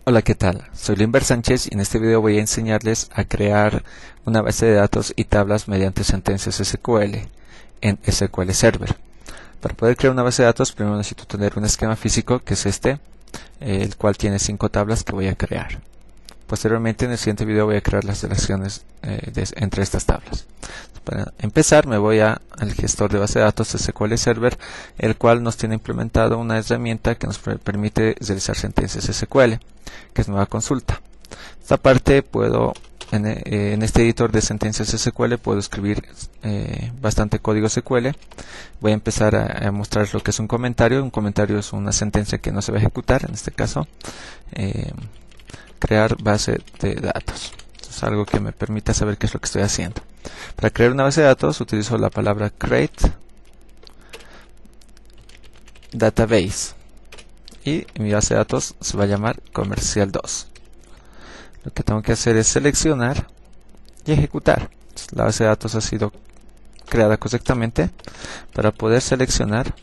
Hola, ¿qué tal? Soy Limber Sánchez y en este video voy a enseñarles a crear una base de datos y tablas mediante sentencias SQL en SQL Server. Para poder crear una base de datos, primero necesito tener un esquema físico, que es este, el cual tiene 5 tablas que voy a crear. Posteriormente, en el siguiente video voy a crear las relaciones entre estas tablas. Para empezar, me voy al gestor de base de datos SQL Server, el cual nos tiene implementado una herramienta que nos permite realizar sentencias SQL, que es nueva consulta. Esta parte puedo, en este editor de sentencias SQL, puedo escribir bastante código SQL. Voy a empezar a mostrar lo que es un comentario. Un comentario es una sentencia que no se va a ejecutar, en este caso. Crear base de datos. Es algo que me permita saber qué es lo que estoy haciendo. Para crear una base de datos utilizo la palabra create database y mi base de datos se va a llamar comercial 2. Lo que tengo que hacer es seleccionar y ejecutar. La base de datos ha sido creada correctamente. Para poder seleccionar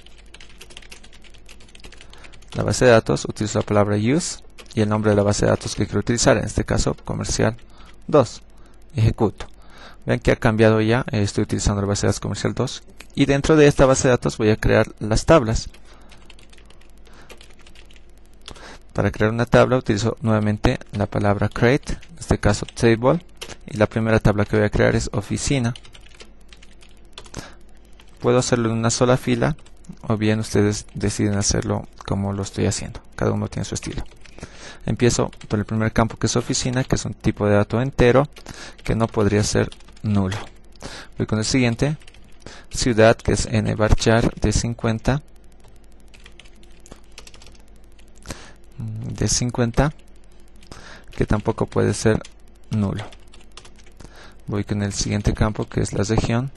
la base de datos utilizo la palabra use y el nombre de la base de datos que quiero utilizar, en este caso comercial 2. Ejecuto. Ven que ha cambiado ya, estoy utilizando la base de datos comercial 2 y dentro de esta base de datos voy a crear las tablas. Para crear una tabla utilizo nuevamente la palabra create, en este caso table, y la primera tabla que voy a crear es oficina. Puedo hacerlo en una sola fila o bien ustedes deciden hacerlo como lo estoy haciendo, cada uno tiene su estilo. Empiezo por el primer campo, que es oficina, que es un tipo de dato entero que no podría ser nulo. Voy con el siguiente, ciudad, que es nvarchar de 50, que tampoco puede ser nulo. Voy con el siguiente campo, que es la región,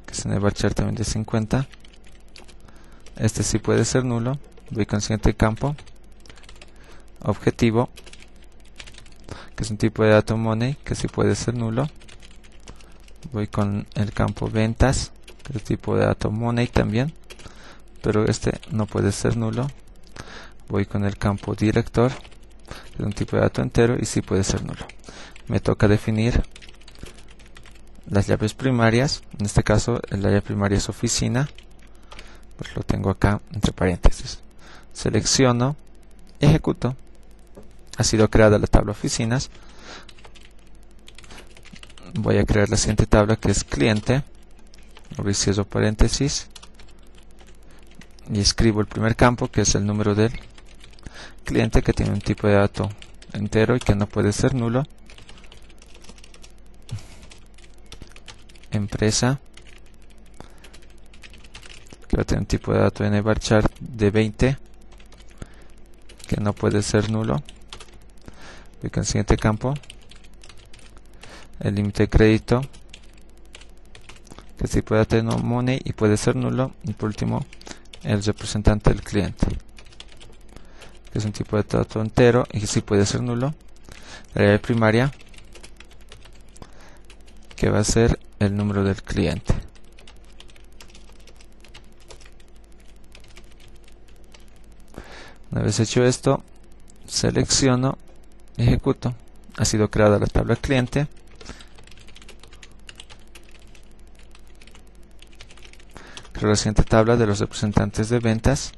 que es nvarchar también de 50. Este sí puede ser nulo. Voy con el siguiente campo, objetivo, que es un tipo de dato money, que sí puede ser nulo. Voy con el campo ventas, que es tipo de dato money también, pero este no puede ser nulo. Voy con el campo director, que es un tipo de dato entero y sí puede ser nulo. Me toca definir las llaves primarias. En este caso la llave primaria es oficina, pues lo tengo acá entre paréntesis. Selecciono, ejecuto. Ha sido creada la tabla oficinas. Voy a crear la siguiente tabla, que es cliente. Cierro paréntesis y escribo el primer campo, que es el número del cliente, que tiene un tipo de dato entero y que no puede ser nulo. Empresa, que va a tener un tipo de dato nvarchar de 20, que no puede ser nulo. Voy con el siguiente campo, el límite de crédito, que sí puede tener money y puede ser nulo. Y por último, el representante del cliente, que es un tipo de dato entero y que sí puede ser nulo. La llave primaria, que va a ser el número del cliente. Una vez hecho esto, selecciono, ejecuto. Ha sido creada la tabla cliente. Creo la siguiente tabla de los representantes de ventas.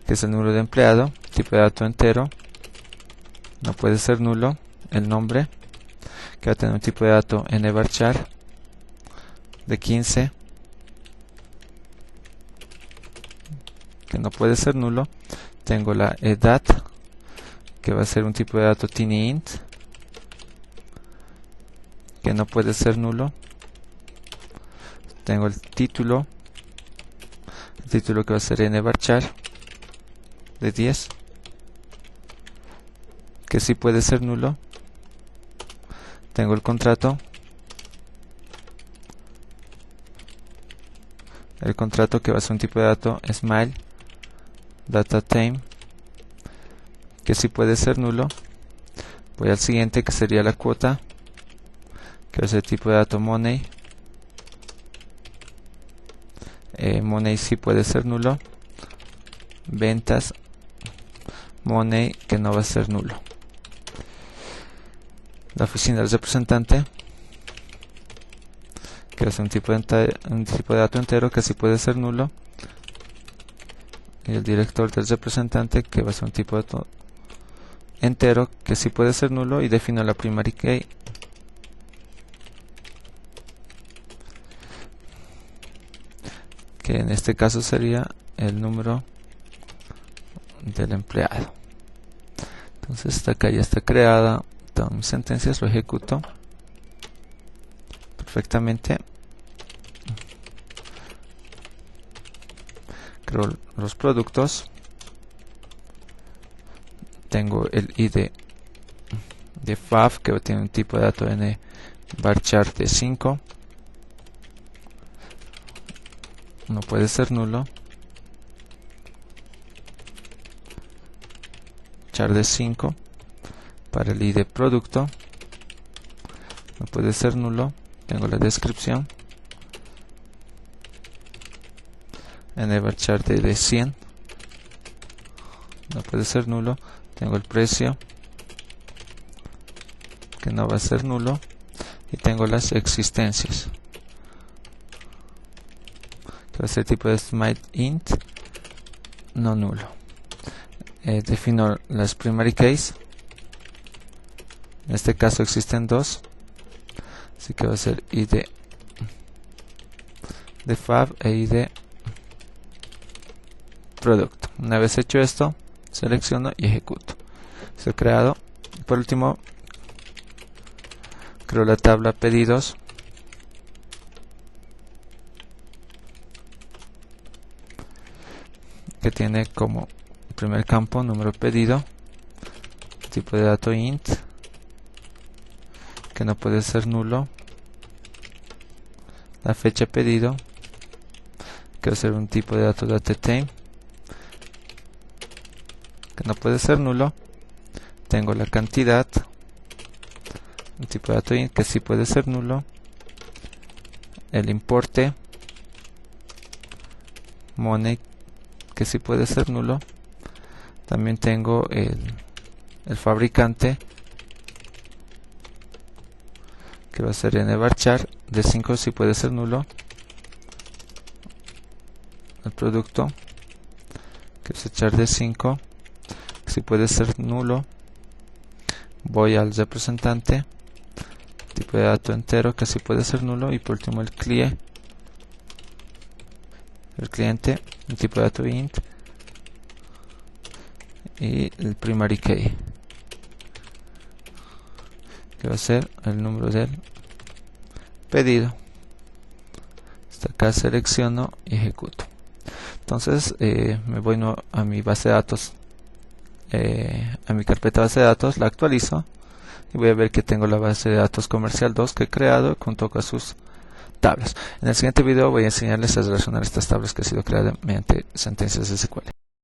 Que es el número de empleado, tipo de dato entero, no puede ser nulo. El nombre, que va a tener un tipo de dato nvarchar de 15, que no puede ser nulo. Tengo la edad, que va a ser un tipo de dato tinyInt, que no puede ser nulo. Tengo el título que va a ser nvarchar de 10, que sí puede ser nulo. Tengo el contrato, que va a ser un tipo de dato smile data time, que sí puede ser nulo. Voy al siguiente, que sería la cuota, que va a ser tipo de dato money, money sí puede ser nulo, ventas, money que no va a ser nulo. La oficina del representante, que es un tipo de dato entero que sí puede ser nulo, y el director del representante, que va a ser un tipo de dato entero que sí puede ser nulo, y defino la primary key, que en este caso sería el número del empleado. Entonces esta acá ya está creada, todas mis sentencias, lo ejecuto perfectamente, creo los productos, tengo el ID de FAF que tiene un tipo de dato n varchar de 5, no puede ser nulo, char de 5 para el ID producto, no puede ser nulo, tengo la descripción, n varchar de 100, no puede ser nulo, tengo el precio que no va a ser nulo, y tengo las existencias que va a ser tipo de smite int no nulo. Defino las primary keys, en este caso existen dos, así que va a ser id de fab e id producto. Una vez hecho esto, selecciono y ejecuto. Se ha creado. Por último, creo la tabla pedidos, que tiene como primer campo número pedido, tipo de dato int, que no puede ser nulo, la fecha pedido, que va a ser un tipo de dato datetime, que no puede ser nulo, tengo la cantidad, un tipo de dato int que sí puede ser nulo, el importe, money que sí puede ser nulo, también tengo el fabricante, que va a ser nvarchar de 5 si puede ser nulo, el producto, que es char de 5 si puede ser nulo, voy al representante, tipo de dato entero que sí puede ser nulo, y por último el cliente, el tipo de dato int, y el primary key, que va a ser el número del pedido. Hasta acá selecciono y ejecuto. Entonces me voy a mi base de datos, a mi carpeta base de datos, la actualizo y voy a ver que tengo la base de datos comercial 2 que he creado junto con sus tablas. En el siguiente video voy a enseñarles a relacionar estas tablas que han sido creadas mediante sentencias SQL.